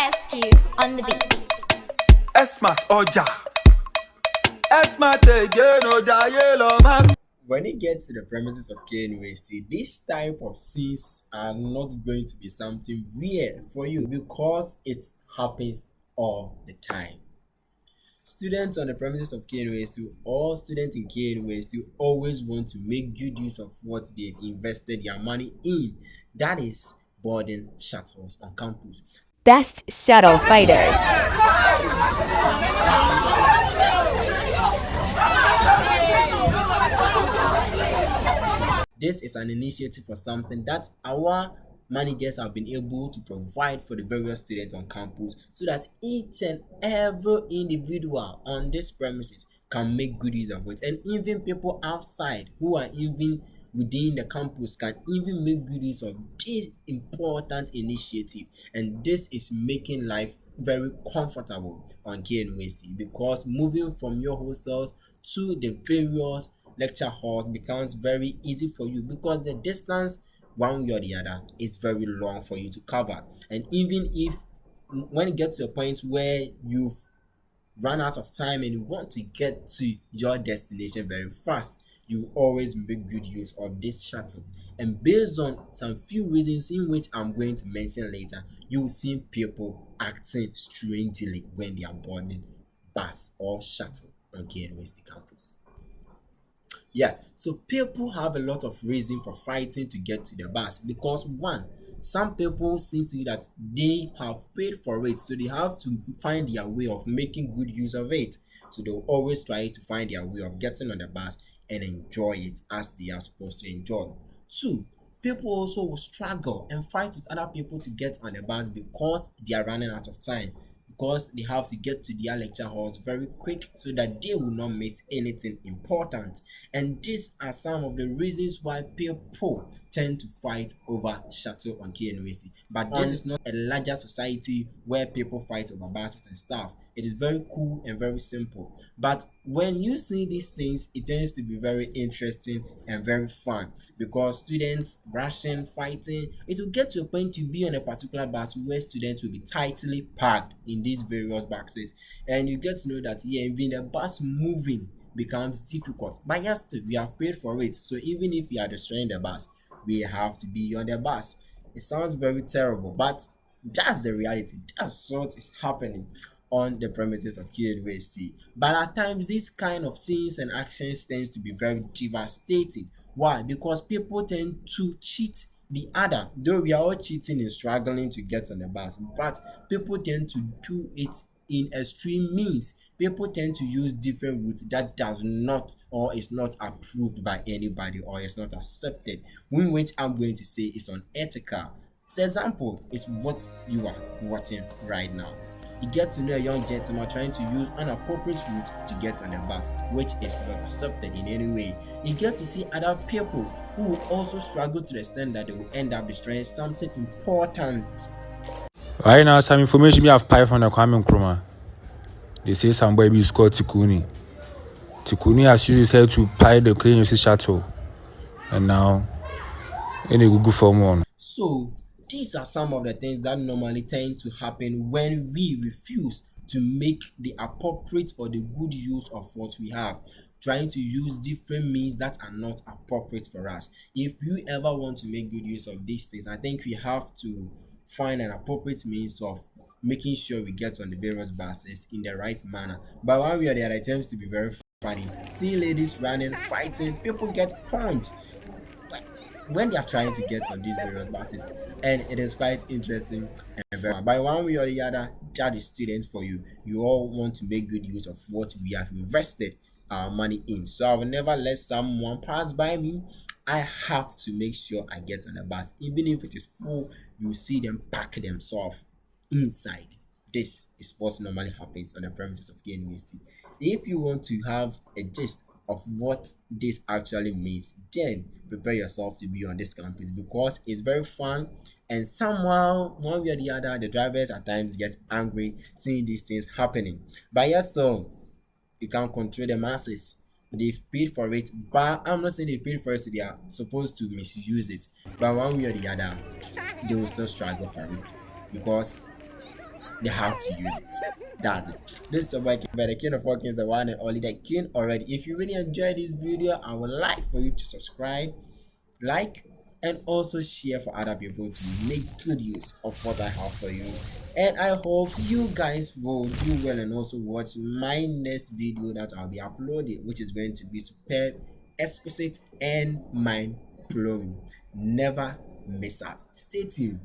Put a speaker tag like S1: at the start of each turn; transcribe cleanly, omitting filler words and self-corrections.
S1: SQ on the beat.
S2: Esmat Oja. Esmat again Oja yellow man.
S3: When it gets to the premises of KNUST, this type of scenes are not going to be something weird for you because it happens all the time. Students on the premises of KNUST or students in KNUST always want to make good use of what they've invested their money in. That is boarding shuttles on campus.
S4: Best shuttle fighters.
S3: This is an initiative for something that our managers have been able to provide for the various students on campus so that each and every individual on this premises can make good use of it, and even people outside who are even within the campus can even make good use of this important initiative. And this is making life very comfortable on KNUST because moving from your hostels to the various lecture halls becomes very easy for you because the distance one way or the other is very long for you to cover. And even if when it gets to a point where you've run out of time and you want to get to your destination very fast, you always make good use of this shuttle. And based on some few reasons in which I'm going to mention later, you will see people acting strangely when they are boarding bus or shuttle on KNUST campus. Yeah, so people have a lot of reason for fighting to get to the bus because one, some people seem to be that they have paid for it, so they have to find their way of making good use of it. So they'll always try to find their way of getting on the bus and enjoy it as they are supposed to enjoy. Two, people also will struggle and fight with other people to get on the bus because they are running out of time, because they have to get to their lecture halls very quick so that they will not miss anything important. And these are some of the reasons why people tend to fight over shuttle on KNUST. But this is not a larger society where people fight over buses and stuff. It is very cool and very simple. But when you see these things, it tends to be very interesting and very fun because students rushing, fighting, it will get to a point to be on a particular bus where students will be tightly packed in these various boxes. And you get to know that, yeah, even the bus moving becomes difficult. But yes, we have paid for it. So even if we are destroying the bus, we have to be on the bus. It sounds very terrible, but that's the reality. That's what is happening on the premises of KNUST. But at times, these kind of scenes and actions tends to be very devastating. Why? Because people tend to cheat the other. Though we are all cheating and struggling to get on the bus, but people tend to do it in extreme means. People tend to use different routes that does not or is not approved by anybody or is not accepted, which I'm going to say is unethical. This example is what you are watching right now. You get to know a young gentleman trying to use an appropriate route to get on the bus, which is not accepted in any way. You get to see other people who will also struggle to the extent that they will end up destroying something important.
S5: Right now, some information we have pipe from the Kwame Nkrumah. They say some boy is called Tikuni. Tikuni has used his head to pie the KNUST shuttle, and now in a Google form one.
S3: So these are some of the things that normally tend to happen when we refuse to make the appropriate or the good use of what we have, trying to use different means that are not appropriate for us. If you ever want to make good use of these things, I think we have to find an appropriate means of making sure we get on the various buses in the right manner. But one way or the other, it tends to be very funny. See ladies running, fighting, people get punched when they are trying to get on these various buses, and it is quite interesting and very fun. By one way or the other, that is students for you. You all want to make good use of what we have invested our money in. So I will never let someone pass by me. I have to make sure I get on the bus, even if it is full. You see them pack themselves inside. This is what normally happens on the premises of KNUST. If you want to have a gist of what this actually means, then prepare yourself to be on this campus because it's very fun, and somehow one way or the other the drivers at times get angry seeing these things happening. But yes, still you can't control the masses. They've paid for it, but I'm not saying they paid for it so they are supposed to misuse it, but one way or the other they will still struggle for it because they have to use it. That's it. This is your boy King, the king of all kings, the one and only, the king already. If you really enjoyed this video, I would like for you to subscribe, like, and also share for other people to make good use of what I have for you. And I hope you guys will do well and also watch my next video that I'll be uploading, which is going to be superb, exquisite, and mind blowing. Never miss out. Stay tuned.